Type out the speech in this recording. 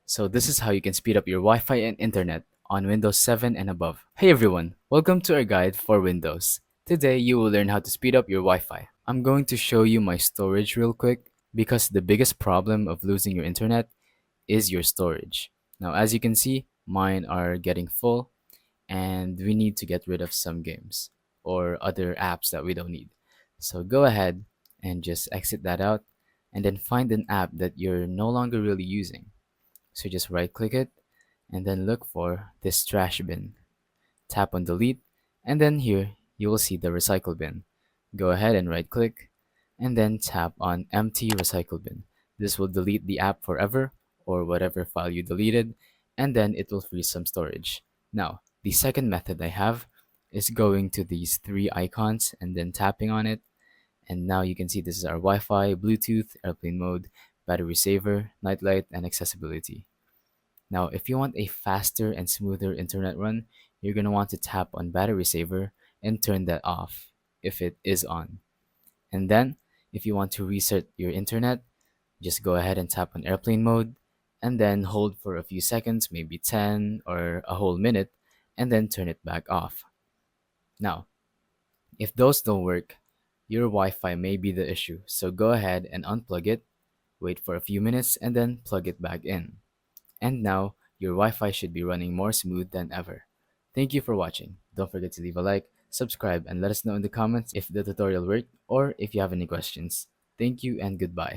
So this is how you can speed up your Wi-Fi and internet on Windows 7 and above. Hey everyone, welcome to our guide for Windows. Today you will learn how to speed up your Wi-Fi. I'm going to show you my storage real quick because the biggest problem of losing your internet is your storage. Now as you can see, mine are getting full and we need to get rid of some games or other apps that we don't need. So go ahead and just exit that out and then find an app that you're no longer really using. So just right click it and then look for this trash bin. Tap on delete and then here you will see the recycle bin. Go ahead and right click and then tap on empty recycle bin. This will delete the app forever or whatever file you deleted and then it will free some storage. Now, the second method I have is going to these three icons and then tapping on it, and now you can see this is our Wi-Fi, Bluetooth, airplane mode, battery saver, nightlight, and accessibility. Now, if you want a faster and smoother internet run, you're going to want to tap on battery saver and turn that off if it is on. And then, if you want to reset your internet, just go ahead and tap on airplane mode and then hold for a few seconds, maybe 10 or a whole minute, and then turn it back off. Now, if those don't work, your Wi-Fi may be the issue. So go ahead and unplug it, wait for a few minutes, and then plug it back in. And now, your Wi-Fi should be running more smooth than ever. Thank you for watching. Don't forget to leave a like, subscribe, and let us know in the comments if the tutorial worked or if you have any questions. Thank you and goodbye.